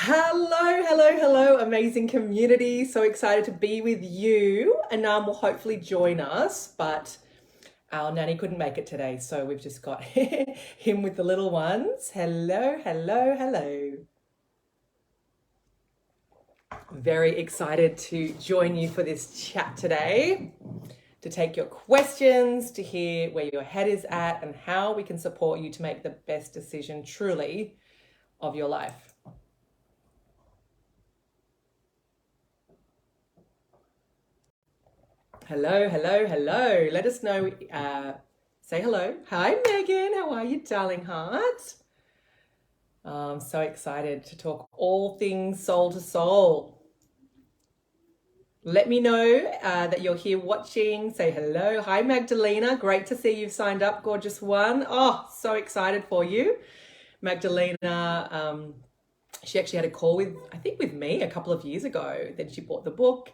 Hello, hello, hello, amazing community. So excited to be with you. Anam will hopefully join us, but our nanny couldn't make it today. So we've just got him with the little ones. Hello, hello, hello. Very excited to join you for this chat today, to take your questions, to hear where your head is at, and how we can support you to make the best decision truly of your life. Hello, hello, hello. Let us know. Say hello. Hi, Megan. How are you, darling heart? I'm so excited to talk all things soul to soul. Let me know that you're here watching. Say hello. Hi, Magdalena. Great to see you've signed up, gorgeous one. Oh, so excited for you. Magdalena, she actually had a call with, I think, with me a couple of years ago. Then she bought the book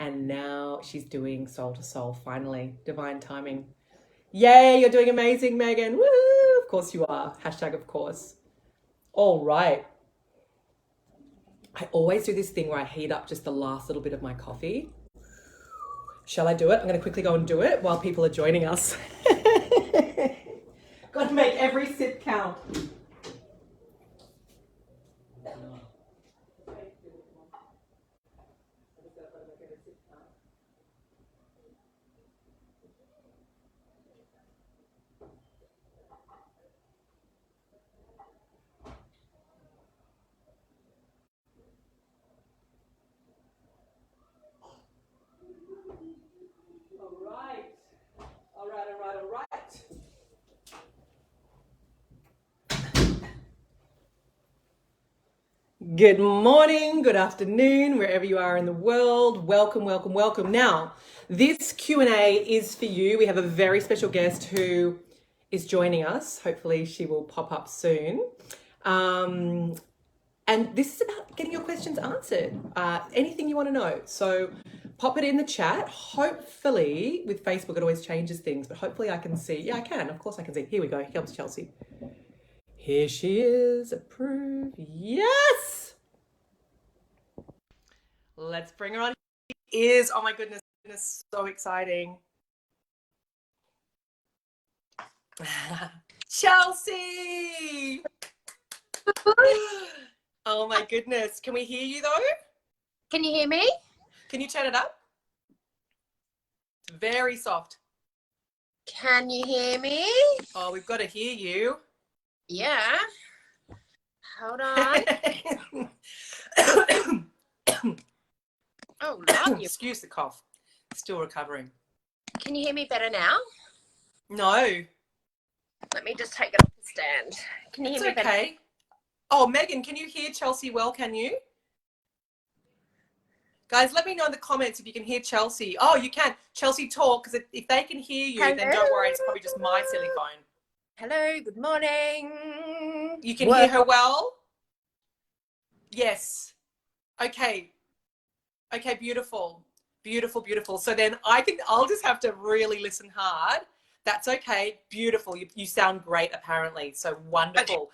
and now she's doing soul to soul finally. Divine timing. Yay, you're doing amazing, Megan. Woo! Of course you are. Hashtag of course. All right. I always do this thing where I heat up just the last little bit of my coffee. Shall I do it? I'm going to quickly go and do it while people are joining us. Got to make every sip count. All right. Good morning, good afternoon, wherever you are in the world. Welcome, welcome, welcome. Now, this Q&A is for you. We have a very special guest who is joining us. Hopefully she will pop up soon. And this is about getting your questions answered. Anything you want to know. So pop it in the chat. Hopefully, with Facebook, it always changes things, but hopefully I can see. Yeah, I can. Of course I can see. Here we go. Here comes Chelsea. Here she is. Approve. Yes! Let's bring her on. She is. Oh my goodness. So exciting. Chelsea! Oh my goodness. Can we hear you though? Can you hear me? Can you turn it up? It's very soft. Can you hear me? Oh, we've got to hear you. Yeah. Hold on. Oh, love you. Excuse the cough. Still recovering. Can you hear me better now? No. Let me just take it off the stand. Can you hear me better? Okay. Oh, Megan, can you hear Chelsea well? Can you? Guys, let me know in the comments if you can hear Chelsea. Oh, you can. Chelsea, talk, because if they can hear you, Hello? then don't worry. It's probably just my silly phone. Hello, good morning. You can hear her well? Yes. Okay. Okay, beautiful. Beautiful, beautiful. So then I'll just have to really listen hard. That's okay. Beautiful. You sound great, apparently. So wonderful.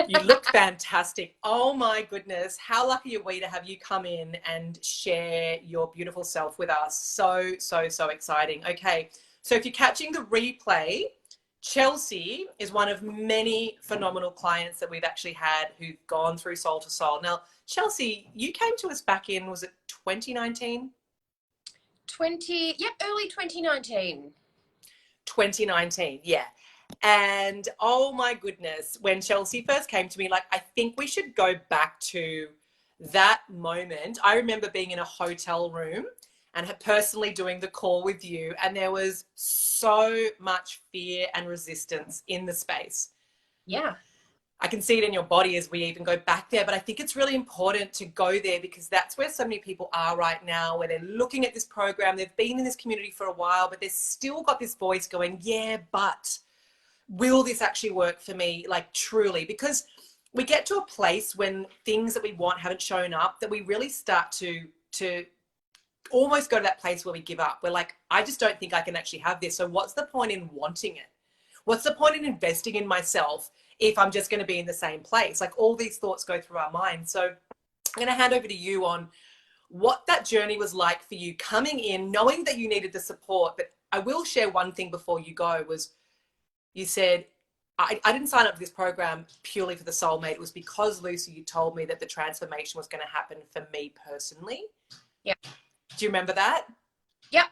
You look fantastic. Oh my goodness. How lucky are we to have you come in and share your beautiful self with us. So, so, so exciting. Okay. So if you're catching the replay, Chelsea is one of many phenomenal clients that we've actually had who've gone through Soul to Soul. Now, Chelsea, you came to us back in, was it 2019? Early 2019. 2019, yeah. And oh my goodness, when Chelsea first came to me, like, I think we should go back to that moment. I remember being in a hotel room and personally doing the call with you, and there was so much fear and resistance in the space. Yeah. I can see it in your body as we even go back there, but I think it's really important to go there because that's where so many people are right now, where they're looking at this program, they've been in this community for a while, but they've still got this voice going, yeah, but will this actually work for me? Like, truly, because we get to a place when things that we want haven't shown up, that we really start to almost go to that place where we give up. We're like, I just don't think I can actually have this. So what's the point in wanting it? What's the point in investing in myself if I'm just going to be in the same place? Like all these thoughts go through our mind. So I'm going to hand over to you on what that journey was like for you coming in, knowing that you needed the support. But I will share one thing before you go was you said, I didn't sign up for this program purely for the soulmate. It was because, Lucy, you told me that the transformation was going to happen for me personally. Yeah. Do you remember that? Yep.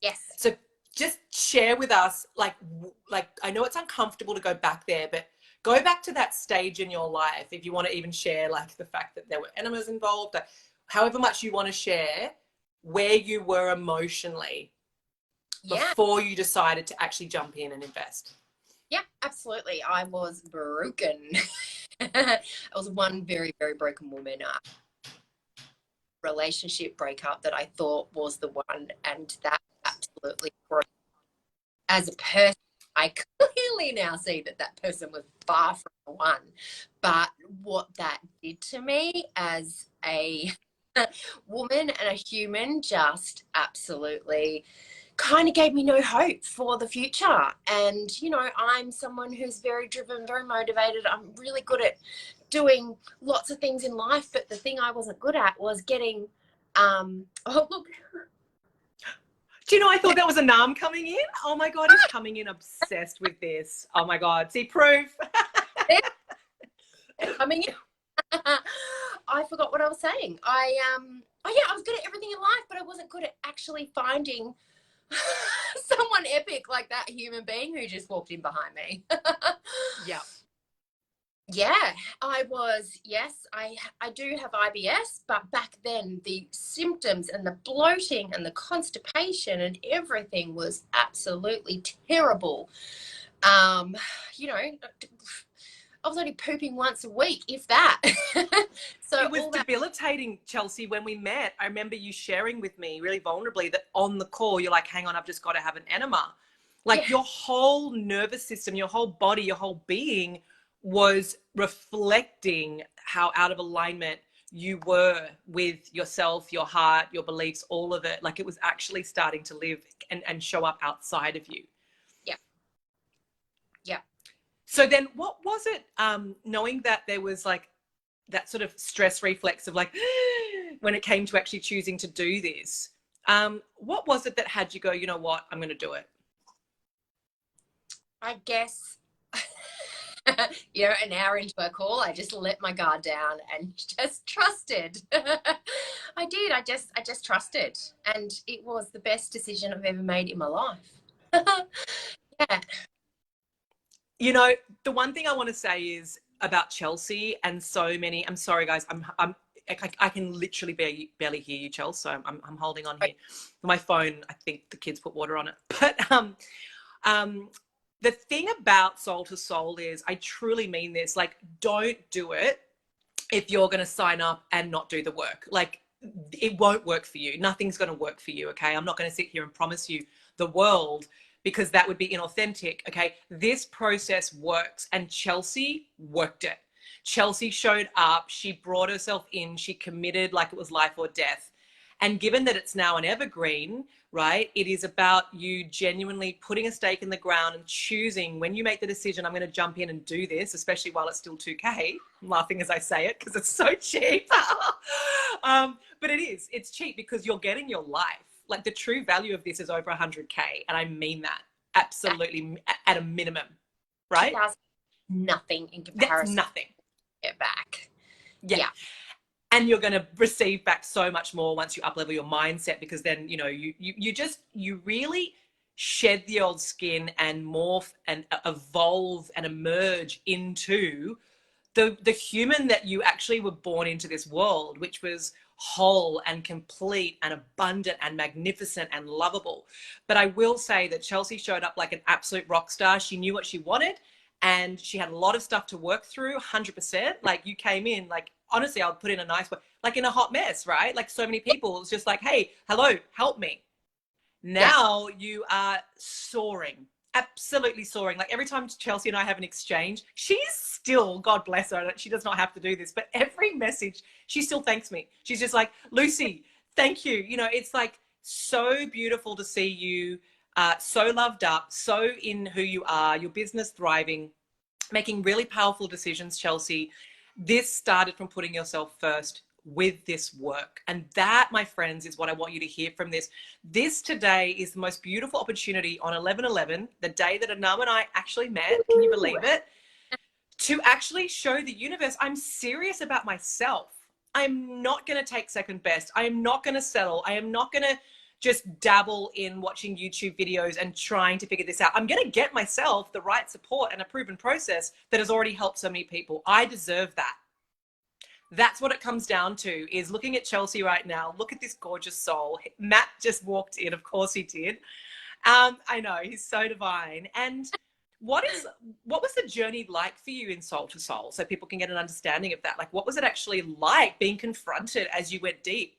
Yes. So just share with us, like I know it's uncomfortable to go back there, but go back to that stage in your life if you want to even share like the fact that there were enemas involved, however much you want to share, where you were emotionally before you decided to actually jump in and invest. Yeah, absolutely. I was broken. I was one very, very broken woman. Relationship breakup that I thought was the one, and that absolutely broke. As a person, I clearly now see that that person was far from the one. But what that did to me as a woman and a human just absolutely kind of gave me no hope for the future. And, you know, I'm someone who's very driven, very motivated. I'm really good at doing lots of things in life, but the thing I wasn't good at was getting, oh, look. Do you know, I thought that was a Nam coming in. Oh my God, he's coming in obsessed with this. Oh my God, see proof. Coming in. I forgot what I was saying. Oh yeah, I was good at everything in life, but I wasn't good at actually finding someone epic like that human being who just walked in behind me. Yeah. Yeah, yes, I do have IBS, but back then the symptoms and the bloating and the constipation and everything was absolutely terrible. You know, I was only pooping once a week, if that. So it was debilitating, Chelsea, when we met. I remember you sharing with me really vulnerably that on the call, you're like, hang on, I've just got to have an enema. Like your whole nervous system, your whole body, your whole being was reflecting how out of alignment you were with yourself, your heart, your beliefs, all of it. Like it was actually starting to live and show up outside of you. Yeah. Yeah. So then what was it, knowing that there was like that sort of stress reflex of like, when it came to actually choosing to do this, what was it that had you go, you know what, I'm going to do it? I guess, you know, an hour into a call, I just let my guard down and just trusted. I did. I just trusted, and it was the best decision I've ever made in my life. Yeah. You know, the one thing I want to say is about Chelsea and so many. I'm sorry, guys. I can literally barely hear you, Chelsea. So I'm holding on here. My phone. I think the kids put water on it. But the thing about Soul to Soul is, I truly mean this. Like, don't do it if you're going to sign up and not do the work. Like, it won't work for you. Nothing's going to work for you. Okay, I'm not going to sit here and promise you the world, because that would be inauthentic. Okay, this process works, and Chelsea worked it. Chelsea showed up, she brought herself in, she committed like it was life or death. And given that it's now an evergreen, right, it is about you genuinely putting a stake in the ground and choosing, when you make the decision, I'm going to jump in and do this, especially while it's still 2K. I'm laughing as I say it because it's so cheap. But it's cheap because you're getting your life. Like the true value of this is over 100K. And I mean that absolutely at a minimum, right? Nothing in comparison. That's nothing. Get back. Yeah. And you're going to receive back so much more once you up level your mindset, because then, you know, you really shed the old skin and morph and evolve and emerge into the human that you actually were born into this world, which was whole and complete and abundant and magnificent and lovable. But I will say that Chelsea showed up like an absolute rock star. She knew what she wanted, and she had a lot of stuff to work through. 100%. Like, you came in, like, honestly, I'll put in a nice way, like in a hot mess, right? Like so many people, it's just like, hey, hello, help me. Now you are soaring, absolutely soaring. Like every time Chelsea and I have an exchange, she's still, God bless her, she does not have to do this, but every message, she still thanks me. She's just like, Lucy, thank you. You know, it's like so beautiful to see you so loved up, so in who you are, your business thriving. making really powerful decisions, Chelsea. This started from putting yourself first with this work. And that, my friends, is what I want you to hear from this. This today is the most beautiful opportunity on 11/11, the day that Anam and I actually met. Can you believe it? To actually show the universe I'm serious about myself. I'm not going to take second best. I am not going to settle. I am not going to just dabble in watching YouTube videos and trying to figure this out. I'm going to get myself the right support and a proven process that has already helped so many people. I deserve that. That's what it comes down to, is looking at Chelsea right now. Look at this gorgeous soul. Matt just walked in. Of course he did. I know, he's so divine. And what was the journey like for you in Soul to Soul, so people can get an understanding of that? Like, what was it actually like being confronted as you went deep?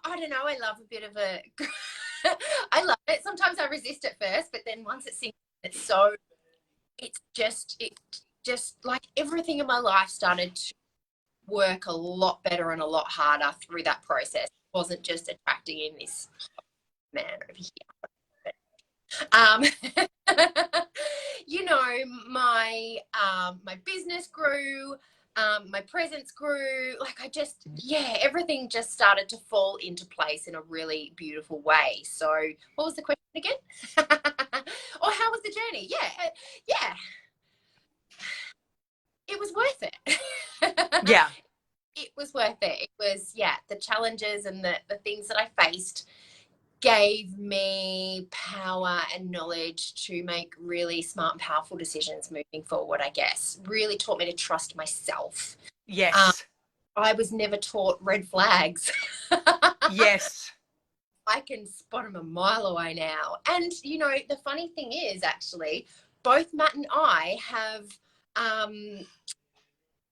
I don't know. I love a bit of a. I love it. Sometimes I resist at first, but then once it sinks, it's so. It's just like everything in my life started to work a lot better and a lot harder through that process. It wasn't just attracting in this man over here. You know, my business grew, my presence grew. Like everything just started to fall into place in a really beautiful way. So, what was the question again? Or how was the journey? Yeah, it was worth it. Yeah. It was worth it. It was, the challenges and the things that I faced gave me power and knowledge to make really smart and powerful decisions moving forward, I guess. Really taught me to trust myself. Yes. I was never taught red flags. Yes. I can spot them a mile away now. And, you know, the funny thing is, actually, both Matt and I have,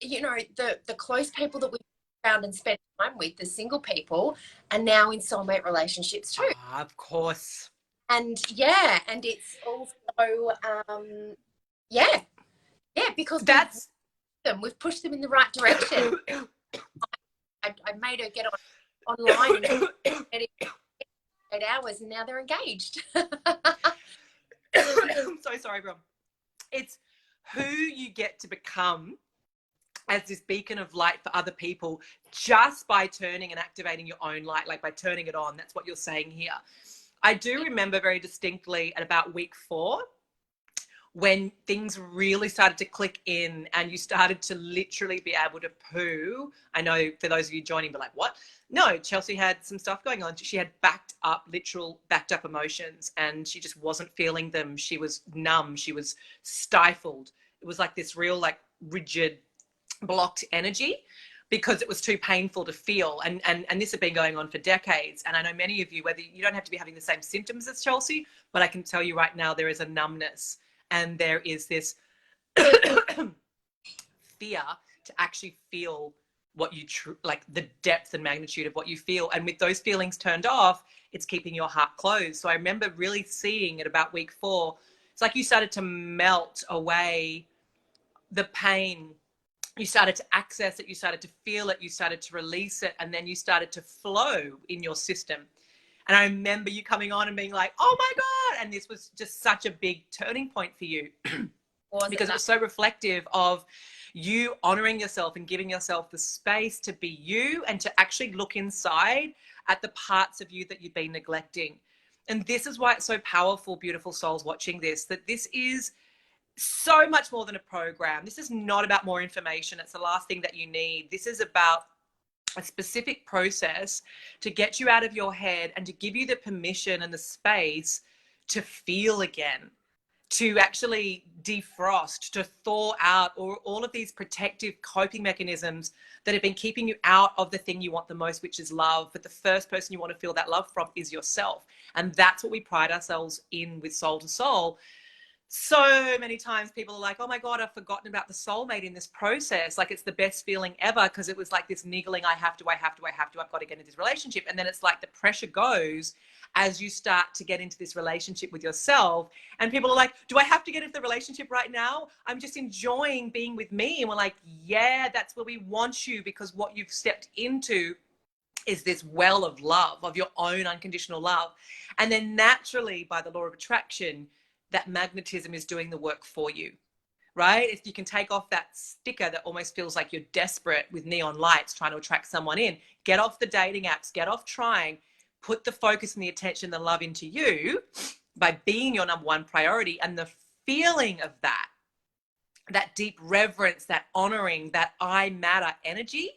you know, the close people that we found and spent time with, the single people, are now in soulmate relationships too. Of course. And and it's also because we've pushed them in the right direction. I made her get online and 8 hours, and now they're engaged. I'm so sorry, bro. It's who you get to become as this beacon of light for other people just by turning and activating your own light, like by turning it on. That's what you're saying here. I do remember very distinctly at about week 4 when things really started to click in and you started to literally be able to poo. I know for those of you joining, but like, what? No, Chelsea had some stuff going on. She had backed up emotions, and she just wasn't feeling them. She was numb. She was stifled. It was like this real, like, rigid, blocked energy because it was too painful to feel. And this had been going on for decades. And I know many of you, whether you don't have to be having the same symptoms as Chelsea, but I can tell you right now, there is a numbness and there is this fear to actually feel what you like, the depth and magnitude of what you feel. And with those feelings turned off, it's keeping your heart closed. So I remember really seeing at about week 4, it's like you started to melt away the pain. You started to access it, you started to feel it, you started to release it, and then you started to flow in your system. And I remember you coming on and being like, oh my God. And this was just such a big turning point for you because it was so reflective of you honoring yourself and giving yourself the space to be you and to actually look inside at the parts of you that you've been neglecting. And this is why it's so powerful, beautiful souls watching this, that this is so much more than a program. This is not about more information. It's the last thing that you need. This is about a specific process to get you out of your head and to give you the permission and the space to feel again, to actually defrost, to thaw out all of these protective coping mechanisms that have been keeping you out of the thing you want the most, which is love. But the first person you want to feel that love from is yourself. And that's what we pride ourselves in with Soul to Soul. So many times people are like, oh my God, I've forgotten about the soulmate in this process. Like, it's the best feeling ever because it was like this niggling, I've got to get into this relationship. And then it's like the pressure goes as you start to get into this relationship with yourself. And people are like, do I have to get into the relationship right now? I'm just enjoying being with me. And we're like, yeah, that's where we want you, because what you've stepped into is this well of love, of your own unconditional love. And then naturally, by the law of attraction, that magnetism is doing the work for you, right? If you can take off that sticker that almost feels like you're desperate with neon lights trying to attract someone in, get off the dating apps, get off trying, put the focus and the attention, the love into you by being your number one priority. And the feeling of that deep reverence, that honoring, that I matter energy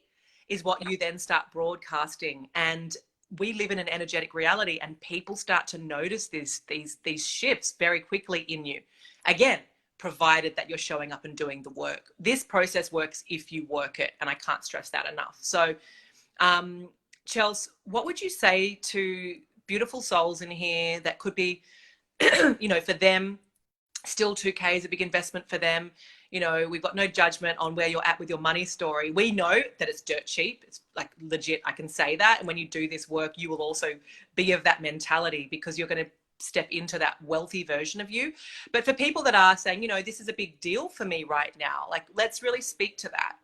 is what you then start broadcasting. And we live in an energetic reality, and people start to notice these shifts very quickly in you. Again, provided that you're showing up and doing the work. This process works if you work it, and I can't stress that enough. So, Chels, what would you say to beautiful souls in here that could be, for them, still 2K is a big investment for them. We've got no judgment on where you're at with your money story. We know that it's dirt cheap. It's like legit, I can say that. And when you do this work, you will also be of that mentality, because you're going to step into that wealthy version of you. But for people that are saying, this is a big deal for me right now, like, let's really speak to that.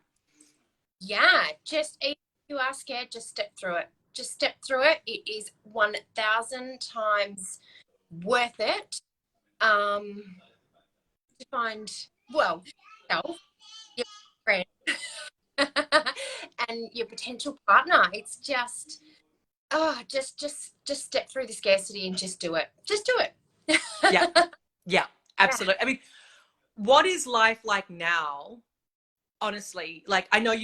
Yeah, just if you are scared, just step through it. Just step through it. It is 1,000 times worth it. To find, well, yourself, your friend, and your potential partner. It's just, just step through the scarcity and just do it. Just do it. Yeah, yeah, absolutely. Yeah. I mean, what is life like now? Honestly, like, I know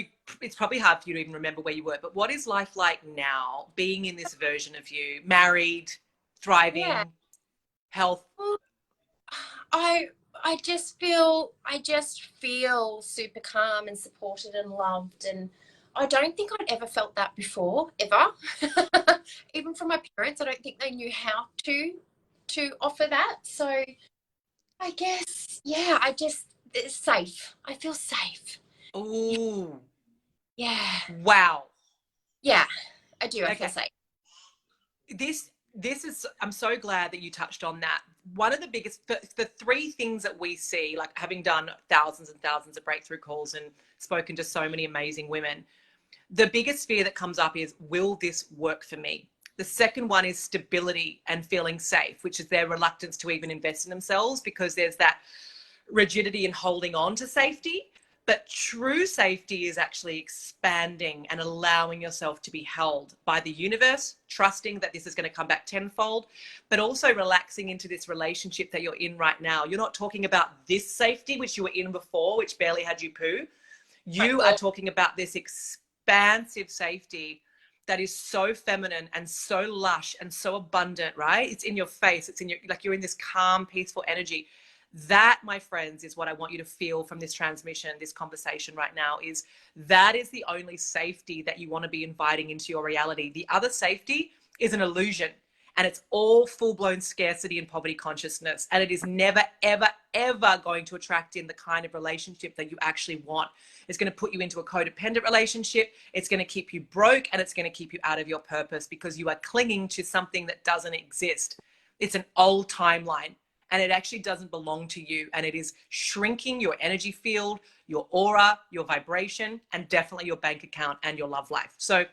it's probably hard for you to even remember where you were, but what is life like now, being in this version of you, married, Yeah. thriving, health? Well, I I just feel super calm and supported and loved, and I don't think I'd ever felt that before, ever. Even from my parents, I don't think they knew how to offer that. So I guess, yeah, it's safe. I feel safe. Yeah. Ooh, Yeah. wow. Yeah, I do. I feel Okay. safe. This is, I'm so glad that you touched on that. One of the biggest, the three things that we see, like having done thousands and thousands of breakthrough calls and spoken to so many amazing women, the biggest fear that comes up is, will this work for me? The second one is stability and feeling safe, which is their reluctance to even invest in themselves, because there's that rigidity in holding on to safety. But true safety is actually expanding and allowing yourself to be held by the universe, trusting that this is going to come back tenfold, but also relaxing into this relationship that you're in right now. You're not talking about this safety, which you were in before, which barely had you poo. Right. You are talking about this expansive safety that is so feminine and so lush and so abundant, right? It's in your face. It's in your, like, you're in this calm, peaceful energy. That, my friends, is what I want you to feel from this transmission, this conversation right now, is that is the only safety that you want to be inviting into your reality. The other safety is an illusion, and it's all full-blown scarcity and poverty consciousness. And it is never, ever, ever going to attract in the kind of relationship that you actually want. It's going to put you into a codependent relationship. It's going to keep you broke, and it's going to keep you out of your purpose, because you are clinging to something that doesn't exist. It's an old timeline, and it actually doesn't belong to you. And it is shrinking your energy field, your aura, your vibration, and definitely your bank account and your love life. So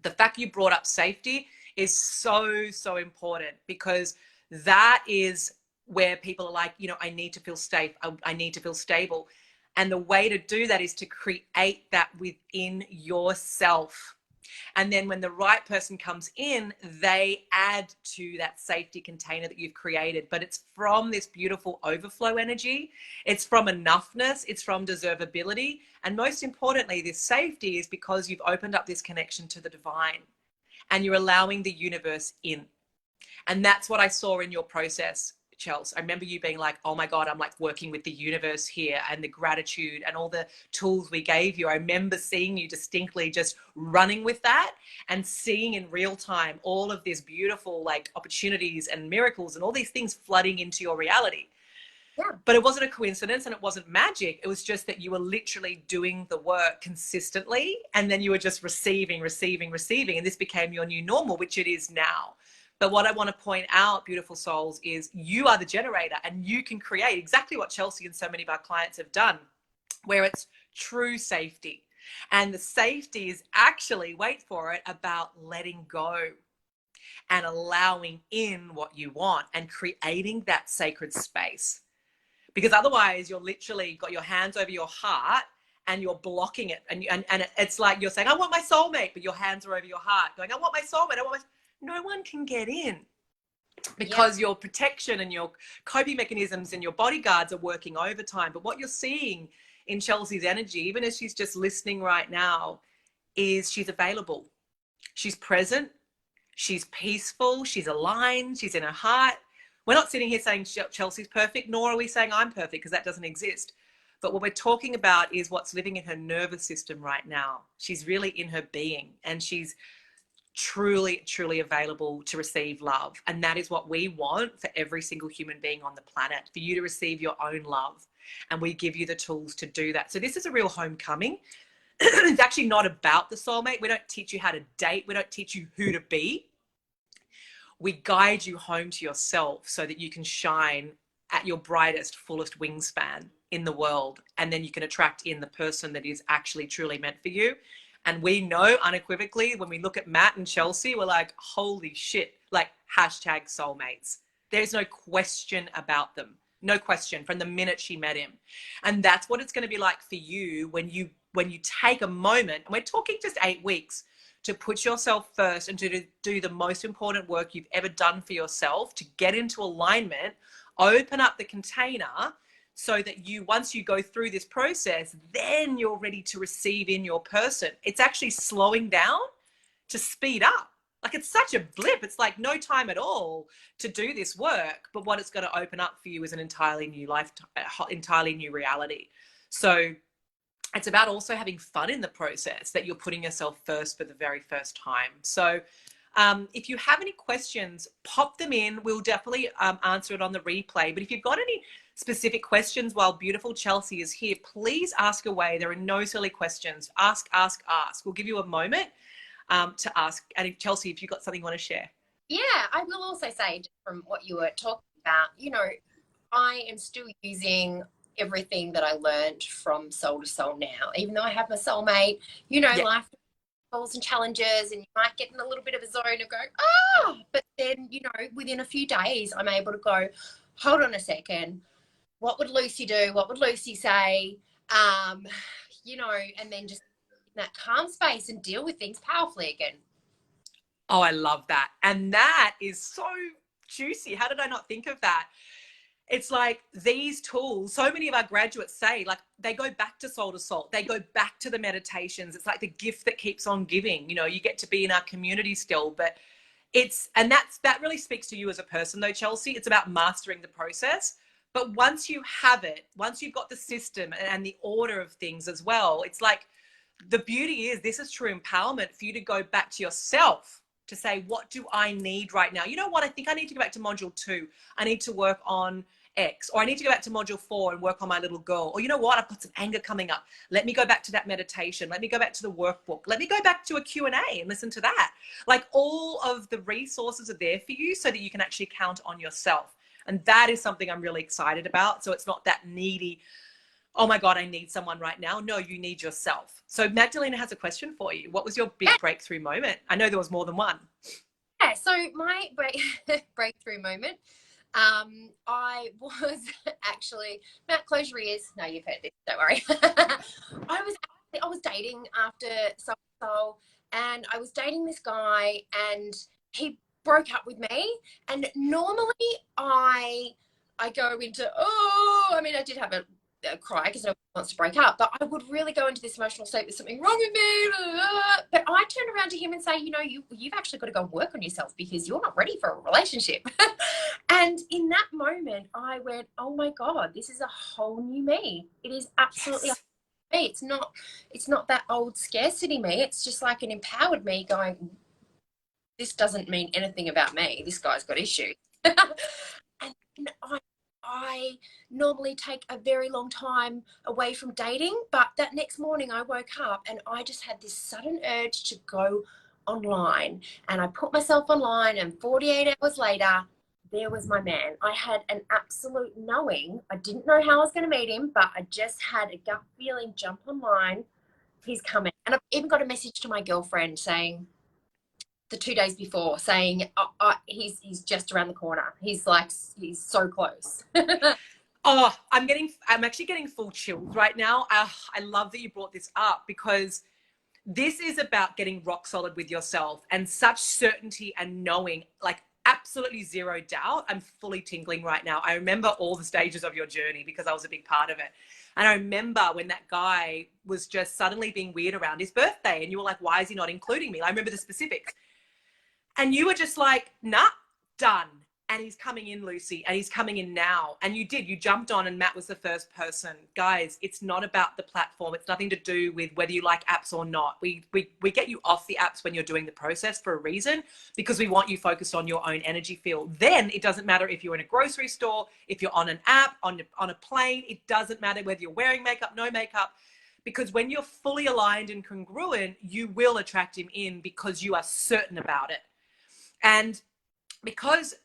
the fact you brought up safety is so, so important, because that is where people are like, I need to feel safe. I need to feel stable. And the way to do that is to create that within yourself. And then when the right person comes in, they add to that safety container that you've created. But it's from this beautiful overflow energy. It's from enoughness. It's from deservability. And most importantly, this safety is because you've opened up this connection to the divine, and you're allowing the universe in. And that's what I saw in your process, Chels. I remember you being like, oh my God, I'm like working with the universe here, and the gratitude and all the tools we gave you. I remember seeing you distinctly just running with that and seeing in real time all of these beautiful like opportunities and miracles and all these things flooding into your reality. Yeah. But it wasn't a coincidence, and it wasn't magic. It was just that you were literally doing the work consistently, and then you were just receiving, receiving, receiving. And this became your new normal, which it is now. But what I want to point out, beautiful souls, is you are the generator, and you can create exactly what Chelsea and so many of our clients have done, where it's true safety. And the safety is actually, wait for it, about letting go. and allowing in what you want and creating that sacred space. Because otherwise you're literally got your hands over your heart and you're blocking it. And it's like you're saying, I want my soulmate, but your hands are over your heart going, I want my soulmate. No one can get in because your protection and your coping mechanisms and your bodyguards are working overtime. But what you're seeing in Chelsea's energy, even as she's just listening right now, is she's available. She's present. She's peaceful. She's aligned. She's in her heart. We're not sitting here saying Chelsea's perfect, nor are we saying I'm perfect, because that doesn't exist. But what we're talking about is what's living in her nervous system right now. She's really in her being, and she's truly, truly available to receive love. And that is what we want for every single human being on the planet, for you to receive your own love. And we give you the tools to do that. So this is a real homecoming. It's actually not about the soulmate. We don't teach you how to date. We don't teach you who to be. We guide you home to yourself so that you can shine at your brightest, fullest wingspan in the world. And then you can attract in the person that is actually truly meant for you. And we know unequivocally when we look at Matt and Chelsea, we're like, holy shit, like hashtag soulmates. There's no question about them. No question from the minute she met him. And that's what it's going to be like for you when you take a moment, and we're talking just 8 weeks, to put yourself first and to do the most important work you've ever done for yourself, to get into alignment, open up the container so that you, once you go through this process, then you're ready to receive in your person. It's actually slowing down to speed up. Like it's such a blip. It's like no time at all to do this work. But what it's going to open up for you is an entirely new life, entirely new reality. So it's about also having fun in the process, that you're putting yourself first for the very first time. So if you have any questions, pop them in. We'll definitely answer it on the replay. But if you've got any specific questions while beautiful Chelsea is here, please ask away. There are no silly questions. Ask, ask, ask. We'll give you a moment to ask. And Chelsea, if you've got something you want to share. Yeah, I will also say from what you were talking about, you know, I am still using everything that I learned from Soul to Soul now, even though I have my soulmate, you know, life goals and challenges, and you might get in a little bit of a zone of going, but then, you know, within a few days, I'm able to go, hold on a second, what would Lucy do? What would Lucy say? You know, and then just in that calm space and deal with things powerfully again. Oh, I love that. And that is so juicy. How did I not think of that? It's like these tools, so many of our graduates say, like, they go back to Soul to Soul. They go back to the meditations. It's like the gift that keeps on giving. You know, you get to be in our community still, but that really speaks to you as a person though, Chelsea. It's about mastering the process. But once you have it, once you've got the system and the order of things as well, it's like the beauty is this is true empowerment for you to go back to yourself to say, what do I need right now? You know what? I think I need to go back to module 2. I need to work on X, or I need to go back to module 4 and work on my little girl. Or you know what? I've got some anger coming up. Let me go back to that meditation. Let me go back to the workbook. Let me go back to a Q&A and listen to that. Like all of the resources are there for you so that you can actually count on yourself. And that is something I'm really excited about. So it's not that needy, oh my God, I need someone right now. No, you need yourself. So Magdalena has a question for you. What was your big breakthrough moment? I know there was more than one. Yeah, so my breakthrough moment, I was actually, Matt, close your ears. No, you've heard this, don't worry. I was dating after Soul, and I was dating this guy, and he broke up with me. And normally I go into, I mean, I did have a cry because nobody wants to break up, but I would really go into this emotional state, there's something wrong with me. But I turned around to him and say, you know, you've actually got to go work on yourself because you're not ready for a relationship. And in that moment I went, oh my God, this is a whole new me. It is absolutely me. It's not that old scarcity me. It's just like an empowered me going, this doesn't mean anything about me, this guy's got issues. And I normally take a very long time away from dating, but that next morning I woke up and I just had this sudden urge to go online, and I put myself online, and 48 hours later, there was my man. I had an absolute knowing. I didn't know how I was going to meet him, but I just had a gut feeling, jump online, he's coming. And I've even got a message to my girlfriend saying, the 2 days before, saying, he's just around the corner. He's like, he's so close. Oh, I'm actually getting full chills right now. I love that you brought this up, because this is about getting rock solid with yourself and such certainty and knowing, like absolutely zero doubt. I'm fully tingling right now. I remember all the stages of your journey because I was a big part of it. And I remember when that guy was just suddenly being weird around his birthday and you were like, why is he not including me? I remember the specifics. And you were just like, nah, done. And he's coming in, Lucy, and he's coming in now. And you did, you jumped on, and Matt was the first person. Guys, it's not about the platform. It's nothing to do with whether you like apps or not. We get you off the apps when you're doing the process for a reason, because we want you focused on your own energy field. Then it doesn't matter if you're in a grocery store, if you're on an app, on a plane, it doesn't matter whether you're wearing makeup, no makeup. Because when you're fully aligned and congruent, you will attract him in because you are certain about it. And because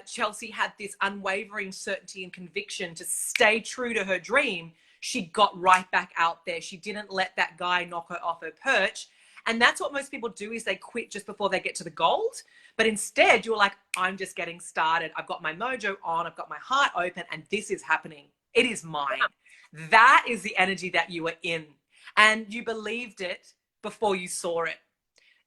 Chelsea had this unwavering certainty and conviction to stay true to her dream, she got right back out there. She didn't let that guy knock her off her perch. And that's what most people do, is they quit just before they get to the gold. But instead, you're like, I'm just getting started. I've got my mojo on. I've got my heart open, and this is happening. It is mine. That is the energy that you were in. And you believed it before you saw it.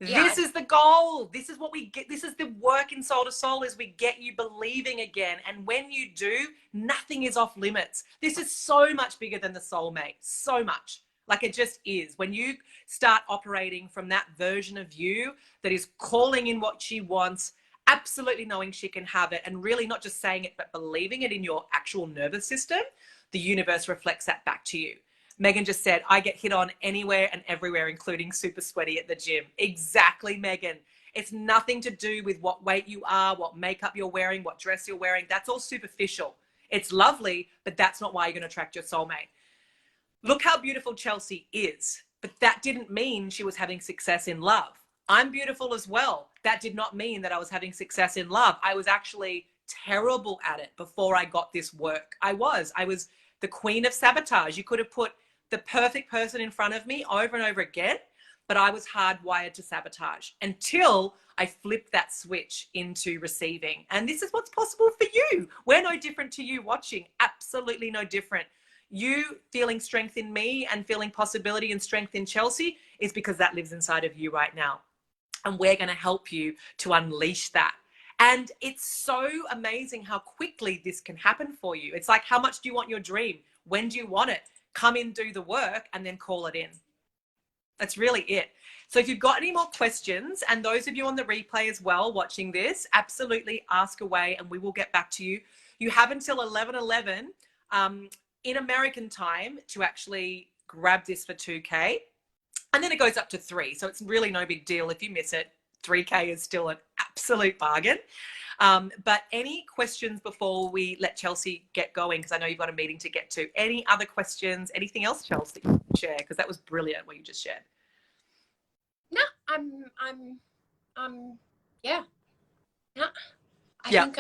Yeah. This is the goal. This is what we get. This is the work in Soul to Soul, is we get you believing again. And when you do, nothing is off limits. This is so much bigger than the soulmate. So much. Like, it just is. When you start operating from that version of you that is calling in what she wants, absolutely knowing she can have it, and really not just saying it, but believing it in your actual nervous system, the universe reflects that back to you. Megan just said, I get hit on anywhere and everywhere, including super sweaty at the gym. Exactly, Megan. It's nothing to do with what weight you are, what makeup you're wearing, what dress you're wearing. That's all superficial. It's lovely, but that's not why you're going to attract your soulmate. Look how beautiful Chelsea is, but that didn't mean she was having success in love. I'm beautiful as well. That did not mean that I was having success in love. I was actually terrible at it before I got this work. I was the queen of sabotage. You could have put the perfect person in front of me over and over again, but I was hardwired to sabotage until I flipped that switch into receiving. And this is what's possible for you. We're no different to you watching. Absolutely no different. You feeling strength in me and feeling possibility and strength in Chelsea is because that lives inside of you right now. And we're going to help you to unleash that. And it's so amazing how quickly this can happen for you. It's like, how much do you want your dream? When do you want it? Come in, do the work, and then call it in. That's really it. So if you've got any more questions, and those of you on the replay as well watching this, absolutely ask away and we will get back to you. You have until 11:11 in American time to actually grab this for 2K. And then it goes up to 3. So it's really no big deal if you miss it. 3K is still an absolute bargain. But any questions before we let Chelsea get going? Because I know you've got a meeting to get to. Any other questions? Anything else, Chelsea, that you can share? Because that was brilliant what you just shared. No, yeah. No, I think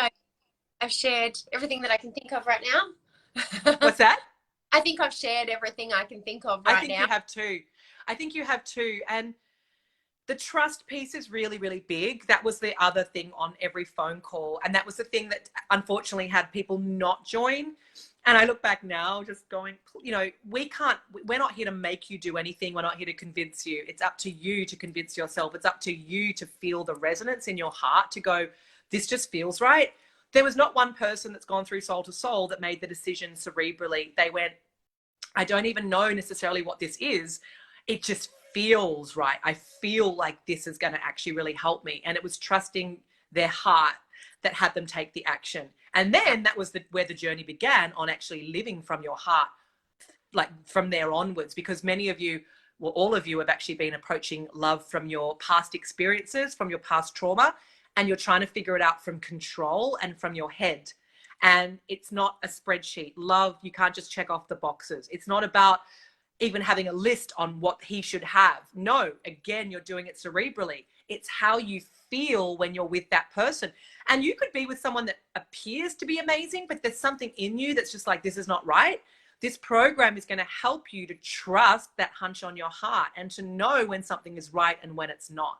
I've shared everything that I can think of right now. What's that? I think I've shared everything I can think of right now. I think you have too. I think you have too. And the trust piece is really, really big. That was the other thing on every phone call. And that was the thing that unfortunately had people not join. And I look back now just going, you know, we're not here to make you do anything. We're not here to convince you. It's up to you to convince yourself. It's up to you to feel the resonance in your heart to go, this just feels right. There was not one person that's gone through Soul to Soul that made the decision cerebrally. They went, I don't even know necessarily what this is. It just feels right. I feel like this is going to actually really help me. And it was trusting their heart that had them take the action. And then that was where the journey began on actually living from your heart, like from there onwards, because many of you, well, all of you have actually been approaching love from your past experiences, from your past trauma, and you're trying to figure it out from control and from your head. And it's not a spreadsheet. Love, you can't just check off the boxes. It's not about even having a list on what he should have. No, again, you're doing it cerebrally. It's how you feel when you're with that person. And you could be with someone that appears to be amazing, but there's something in you that's just like, this is not right. This program is going to help you to trust that hunch on your heart and to know when something is right and when it's not.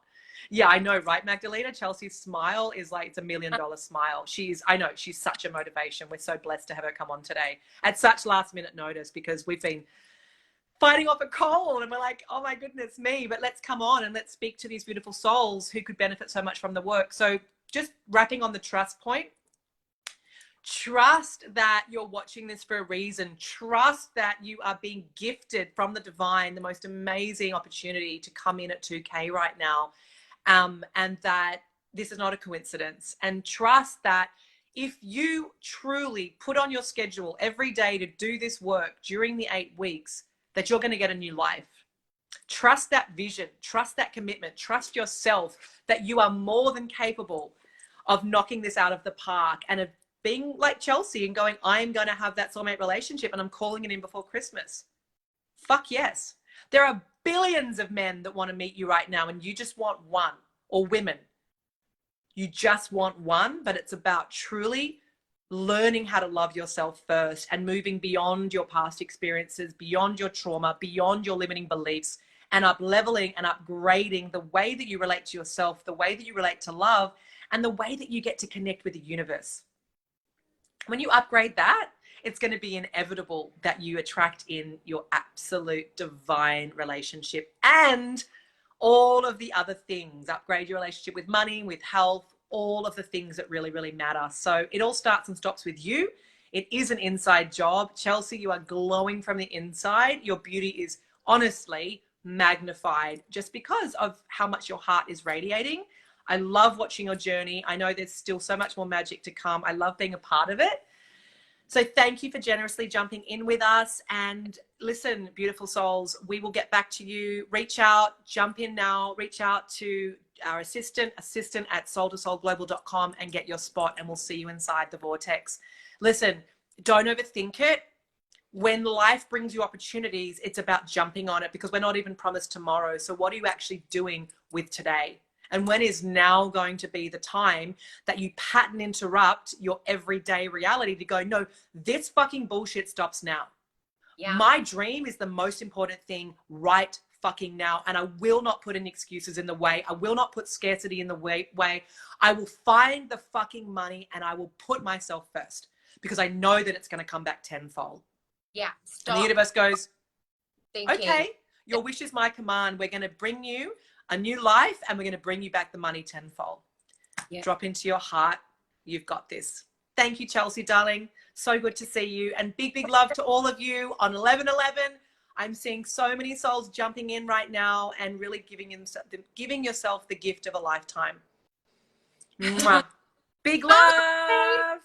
Yeah, I know, right, Magdalena? Chelsea's smile is like, it's $1 million smile. I know, she's such a motivation. We're so blessed to have her come on today at such last minute notice, because we've been fighting off a cold and we're like, oh my goodness me, but let's come on and let's speak to these beautiful souls who could benefit so much from the work. So just wrapping on the trust point, trust that you're watching this for a reason. Trust that you are being gifted from the divine the most amazing opportunity to come in at 2K right now, and that this is not a coincidence. And trust that if you truly put on your schedule every day to do this work during the 8 weeks, that you're going to get a new life. Trust that vision, trust that commitment, trust yourself that you are more than capable of knocking this out of the park and of being like Chelsea and going, I'm going to have that soulmate relationship and I'm calling it in before Christmas. Fuck yes. There are billions of men that want to meet you right now and you just want one, or women. You just want one, but it's about truly learning how to love yourself first and moving beyond your past experiences, beyond your trauma, beyond your limiting beliefs, and up leveling and upgrading the way that you relate to yourself, the way that you relate to love, and the way that you get to connect with the universe. When you upgrade that, it's going to be inevitable that you attract in your absolute divine relationship and all of the other things. Upgrade your relationship with money, with health, all of the things that really, really matter. So it all starts and stops with you. It is an inside job. Chelsea, you are glowing from the inside. Your beauty is honestly magnified just because of how much your heart is radiating. I love watching your journey. I know there's still so much more magic to come. I love being a part of it. So thank you for generously jumping in with us. And listen, beautiful souls, we will get back to you. Reach out, jump in now, reach out to our assistant at soul2soulglobal.com and get your spot, and we'll see you inside the vortex. Listen, don't overthink it. When life brings you opportunities, it's about jumping on it, because we're not even promised tomorrow. So what are you actually doing with today? And when is now going to be the time that you pattern interrupt your everyday reality to go, no, this fucking bullshit stops now. Yeah. My dream is the most important thing right fucking now. And I will not put any excuses in the way. I will not put scarcity in the way. I will find the fucking money and I will put myself first, because I know that it's going to come back tenfold. Yeah. Stop. And the universe goes, thinking, okay, your wish is my command. We're going to bring you a new life and we're going to bring you back the money tenfold. Yep. Drop into your heart. You've got this. Thank you, Chelsea, darling. So good to see you. And big, big love to all of you on 11/11. I'm seeing so many souls jumping in right now and really giving yourself the gift of a lifetime. Mwah. Big love.